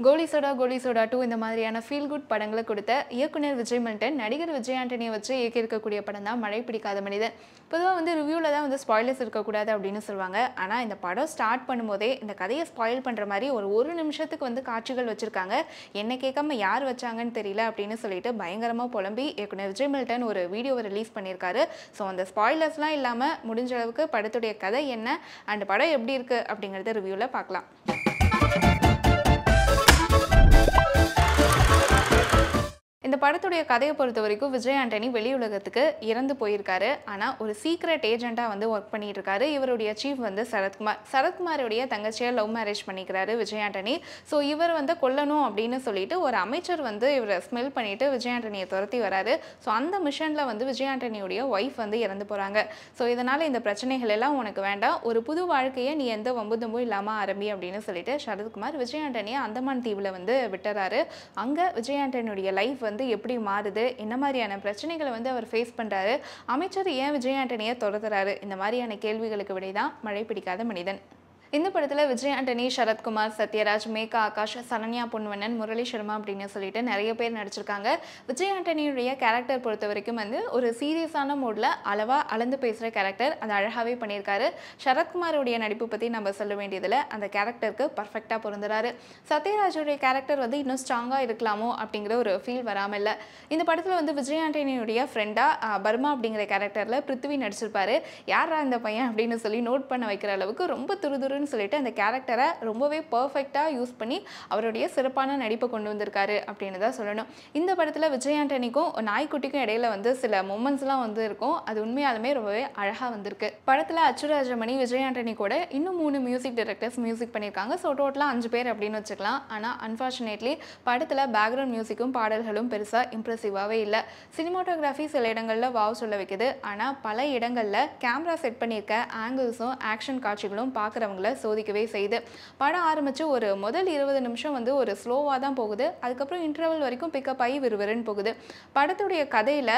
கோலி soda 2 இந்த மாதிரியான feel good படங்களை கொடுத்த இயக்குனர் விஜய் மில்டன் நடிகர் விஜய் ஆண்டனியை வச்சு இயக்கியிருக்கக்கூடிய படம் தான் மழை பிடிக்காத மனிதன். பொதுவாக வந்து ரிவ்யூவில் தான் வந்து ஸ்பாய்லர்ஸ் இருக்கக்கூடாது அப்படின்னு சொல்லுவாங்க. ஆனால் இந்த படம் ஸ்டார்ட் பண்ணும்போதே இந்த கதையை ஸ்பாயில் பண்ணுற மாதிரி ஒரு நிமிஷத்துக்கு வந்து காட்சிகள் வச்சுருக்காங்க. என்ன கேட்காம யார் வச்சாங்கன்னு தெரியல அப்படின்னு சொல்லிட்டு பயங்கரமாக புலம்பி இயக்குனர் விஜய் மில்டன் ஒரு வீடியோவை ரிலீஸ் பண்ணியிருக்காரு. ஸோ அந்த ஸ்பாய்லர்ஸ்லாம் இல்லாமல் முடிஞ்ச அளவுக்கு படத்துடைய கதை என்ன அண்ட் படம் எப்படி இருக்குது அப்படிங்கிறத ரிவ்யூவில் பார்க்கலாம். இந்த படத்துடைய கதையை பொறுத்த வரைக்கும் விஜய் ஆண்டனி வெளியுலகத்துக்கு இறந்து போயிருக்காரு. ஆனால் ஒரு சீக்ரெட் ஏஜென்ட்டாக வந்து ஒர்க் பண்ணிட்டு இருக்காரு. இவருடைய சீஃப் வந்து சரத்குமாருடைய தங்கச்சியை லவ் மேரேஜ் பண்ணிக்கிறாரு விஜய் ஆண்டனி. ஸோ இவர் வந்து கொல்லணும் அப்படின்னு சொல்லிட்டு ஒரு அமைச்சர் வந்து இவரை ஸ்மெல் பண்ணிட்டு விஜய் ஆண்டனியை துரத்தி வராரு. ஸோ அந்த மிஷனில் வந்து விஜய் ஆண்டனியுடைய ஒய்ஃப் வந்து இறந்து போகிறாங்க. ஸோ இதனால் இந்த பிரச்சனைகள் எல்லாம் உனக்கு வேண்டாம், ஒரு புது வாழ்க்கையை நீ எந்த வம்புதும்பும் இல்லாமல் ஆரம்பி அப்படின்னு சொல்லிட்டு சரத்குமார் விஜய் ஆண்டனியை அந்தமான் தீவில் வந்து விட்டுறாரு. அங்கே விஜய் ஆண்டனியுடைய லைஃப் வந்து எப்படி மாறுது, என்ன மாதிரியான பிரச்சனைகளை வந்து அவர் ஃபேஸ் பண்ணுறாரு, அமைச்சர் ஏன் விஜய் ஆண்டனியை துரத்துறாரு, இந்த மாதிரியான கேள்விகளுக்கு விடைதான் மழை பிடிக்காத மனிதன். இந்த படத்தில் விஜய் ஆண்டனி, சரத்குமார், சத்யராஜ், மேகா ஆகாஷ், சரண்யா பொன்வண்ணன், முரளி சர்மா அப்படின்னு சொல்லிட்டு நிறைய பேர் நடிச்சிருக்காங்க. விஜய் ஆண்டனியுடைய கேரக்டர் பொறுத்த வரைக்கும் வந்து ஒரு சீரியஸான மோடில் அளந்து பேசுகிற கேரக்டர், அது அழகாகவே பண்ணியிருக்காரு. சரத்குமாருடைய நடிப்பு பற்றி நம்ம சொல்ல வேண்டியதில் அந்த கேரக்டருக்கு பர்ஃபெக்டாக பொருந்துறாரு. சத்யராஜுடைய கேரக்டர் வந்து இன்னும் ஸ்ட்ராங்காக இருக்கலாமோ அப்படிங்கிற ஒரு ஃபீல் வராமல் இல்லை. இந்த படத்தில் வந்து விஜய் ஆண்டனியுடைய ஃப்ரெண்டாக பர்மா அப்படிங்கிற கேரக்டரில் பிருத்வி நடிச்சிருப்பாரு. யாரா இந்த பையன் அப்படின்னு சொல்லி நோட் பண்ண வைக்கிற அளவுக்கு ரொம்ப துருதுரு சொல்லிட்டு அந்த கேரக்டரை ரொம்பவே பர்ஃபெக்டாக யூஸ் பண்ணி அவருடைய சிறப்பான நடிப்பை கொண்டு வந்திருக்காரு அப்படின்னு தான் சொல்லணும். இந்த படத்தில் விஜய் ஆண்டனிக்கும் நாய்க்குட்டிக்கும் இடையில வந்து சில மொமெண்ட்ஸ்லாம் வந்து இருக்கும். அது உண்மையாலுமே ரொம்பவே அழகாக வந்திருக்கு. படத்தில் அச்சுராஜமணி, விஜய் ஆண்டனி கூட இன்னும் 3 மியூசிக் டைரக்டர்ஸ் மியூசிக் பண்ணியிருக்காங்க. ஸோ டோட்டலாக 5 பேர் அப்படின்னு வச்சுக்கலாம். ஆனால் அன்ஃபார்ச்சுனேட்லி படத்தில் பேக்ரவுண்ட் மியூசிக்கும் பாடல்களும் பெருசாக இம்ப்ரெசிவாகவே இல்லை. சினிமாட்டோகிராஃபி சில இடங்களில் வாவ் சொல்ல வைக்குது. ஆனால் பல இடங்களில் கேமரா செட் பண்ணியிருக்க ஆங்கிள்ஸும் ஆக்ஷன் காட்சிகளும் பார்க்குறவங்கள சோதிக்கவே செய்து. படம் ஆரம்பித்து ஒரு முதல் 20 நிமிஷம் வந்து ஒரு ஸ்லோவாக தான் போகுது. அதுக்கப்புறம் இன்டர்வல் வரைக்கும் பிக்கப் ஆகி விறுவிறுன்னு போகுது. படத்துடைய கதையில்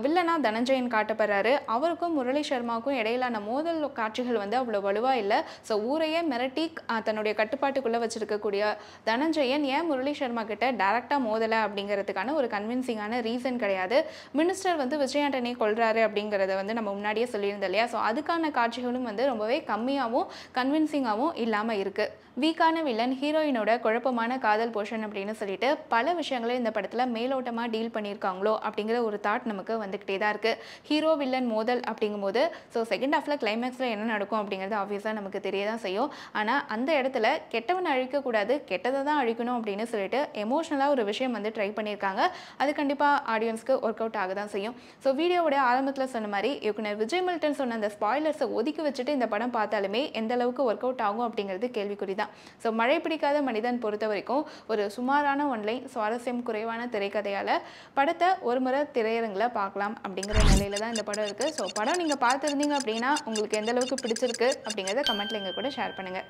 வில்லனா தனஞ்சயன் காட்டப்படுறாரு. அவருக்கும் முரளி சர்மாவுக்கும் இடையிலான மோதல் காட்சிகள் வந்து அவ்வளோ வலுவாக இல்லை. ஸோ ஊரையே மிரட்டி தன்னுடைய கட்டுப்பாட்டுக்குள்ளே வச்சிருக்கக்கூடிய தனஞ்சயன் ஏன் முரளி சர்மா கிட்ட டைரெக்டாக மோதலை அப்படிங்கிறதுக்கான ஒரு கன்வின்சிங்கான ரீசன் கிடையாது. மினிஸ்டர் வந்து விஜய் ஆண்டனி கொள்றாரு அப்படிங்கிறத வந்து நம்ம முன்னாடியே சொல்லியிருந்தோம் இல்லையா. ஸோ அதுக்கான காட்சிகளும் வந்து ரொம்பவே கம்மியாகவும் கன்வின்சிங்காகவும் இல்லாமல் இருக்குது. வீக்கான வில்லன், ஹீரோயினோட குழப்பமான காதல் போர்ஷன் அப்படின்னு சொல்லிட்டு பல விஷயங்களை இந்த படத்தில் மேலோட்டமாக டீல் பண்ணியிருக்காங்களோ அப்படிங்கிற ஒரு தாட் நமக்கு வந்துக்கிட்டே தான் இருக்குது. ஹீரோ வில்லன் மோதல் அப்படிங்கும்போது ஸோ செகண்ட் ஹாஃபில் கிளைமேக்ஸில் என்ன நடக்கும் அப்படிங்கிறது ஆப்வியஸாக நமக்கு தெரிய தான் செய்யும். ஆனால் அந்த இடத்துல கெட்டவனை அழிக்கக்கூடாது, கெட்டதை தான் அழிக்கணும் அப்படின்னு சொல்லிட்டு எமோஷனலாக ஒரு விஷயம் வந்து ட்ரை பண்ணியிருக்காங்க. அது கண்டிப்பாக ஆடியன்ஸ்க்கு ஒர்க் அவுட் ஆக தான் செய்யும். ஸோ வீடியோவோட ஆரம்பத்தில் சொன்ன மாதிரி இயக்குனர் விஜய் மில்டன் சொன்ன அந்த ஸ்பாய்லர்ஸை ஒதுக்கி வச்சுட்டு இந்த படம் பார்த்தாலுமே எந்த அளவுக்கு ஒர்க் அவுட் ஆகும் அப்படிங்கிறது கேள்விக்குறி தான். ஸோ மழை பிடிக்காத மனிதன் பொறுத்த வரைக்கும் ஒரு சுமாரான ஒன்லைன் சுவாரஸ்யம் குறைவான திரைக்கதையால் படத்தை ஒரு முறை திரையரங்கில் பார்க்கலாம் அப்படிங்கிற நிலையில தான் இந்த படம் இருக்குது. ஸோ படம் நீங்கள் பார்த்துருந்தீங்க அப்படின்னா உங்களுக்கு எந்த அளவுக்கு பிடிச்சிருக்கு அப்படிங்கிறத கமெண்ட்டில் எங்கள் கூட ஷேர் பண்ணுங்கள்.